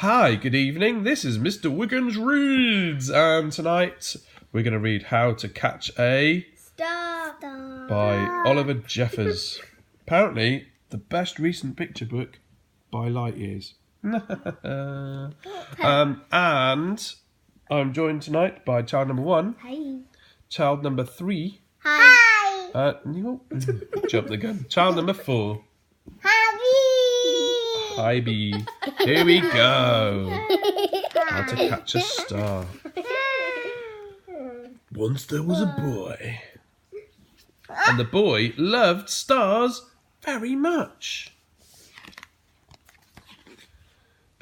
Hi, good evening. This is Mr. Wickins Reads, and tonight we're going to read How to Catch a Star by Oliver Jeffers. Apparently, the best recent picture book by light years. And I'm joined tonight by child number 1, Hi. child number 3, Hi. jump the gun, child number 4. Hi. Bee. Here we go. How to catch a star. Once there was a boy, and the boy loved stars very much.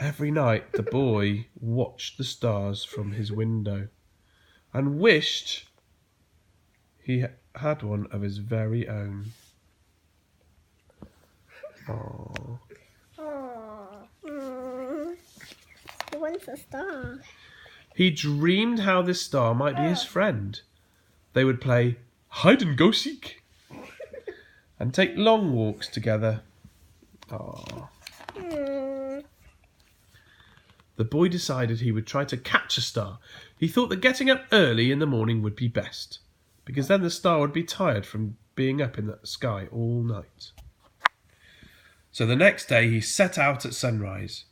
Every night the boy watched the stars from his window and wished he had one of his very own. Aww. He wants a star. He dreamed how this star might be his friend. They would play hide and go seek and take long walks together. Aww. The boy decided he would try to catch a star. He thought that getting up early in the morning would be best, because then the star would be tired from being up in the sky all night. So the next day he set out at sunrise,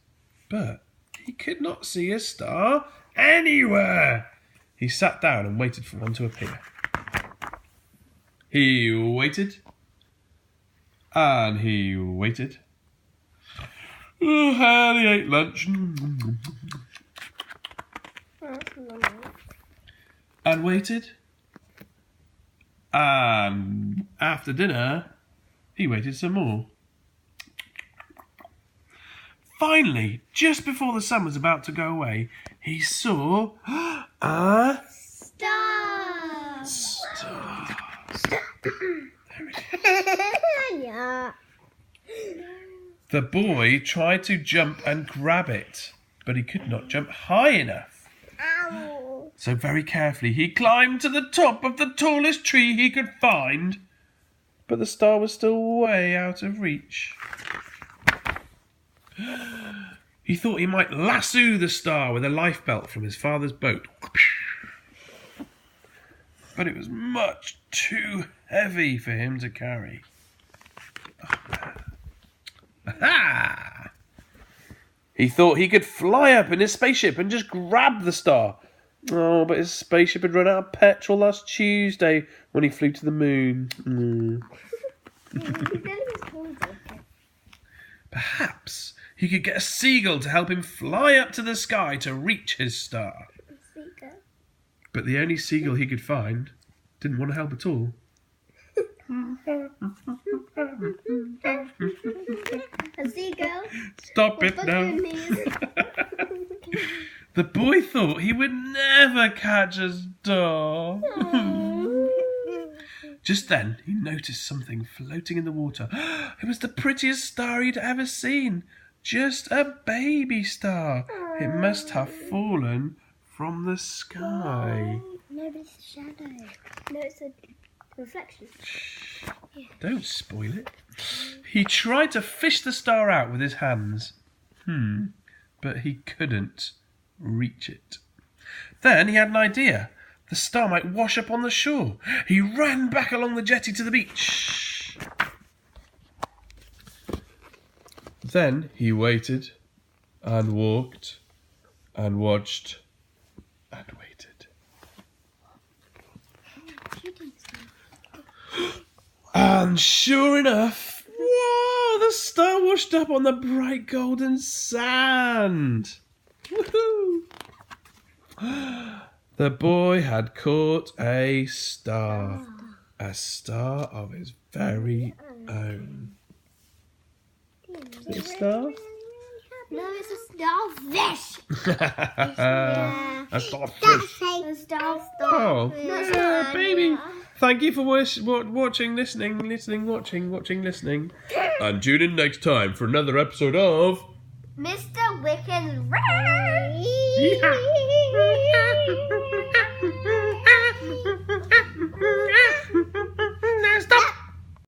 but he could not see a star anywhere. He sat down and waited for one to appear. He waited, and he waited. And he ate lunch. And waited. And after dinner, he waited some more. Finally, just before the sun was about to go away, he saw a Star. There it is. Yeah. The boy tried to jump and grab it, but he could not jump high enough. Ow. So very carefully he climbed to the top of the tallest tree he could find, but the star was still way out of reach. He thought he might lasso the star with a lifebelt from his father's boat, but it was much too heavy for him to carry. Aha! He thought he could fly up in his spaceship and just grab the star. Oh, but his spaceship had run out of petrol last Tuesday when he flew to the moon. Perhaps he could get a seagull to help him fly up to the sky to reach his star. But the only seagull he could find didn't want to help at all. A seagull. Stop it now. The boy thought he would never catch a star. Just then, he noticed something floating in the water. It was the prettiest star he'd ever seen. Just a baby star. It must have fallen from the sky. No, but it's a shadow. No, it's a reflection. Yeah. Don't spoil it. He tried to fish the star out with his hands. But he couldn't reach it. Then he had an idea. The star might wash up on the shore. He ran back along the jetty to the beach. Then he waited and walked and watched and waited. And sure enough, whoa, the star washed up on the bright golden sand. Woohoo! The boy had caught a star of his very own. Is it a star? No, it's a starfish. A starfish. A starfish. Oh, No, baby. Thank you for watching, listening. And tune in next time for another episode of Mr. Wickins Reads. Yeehaw.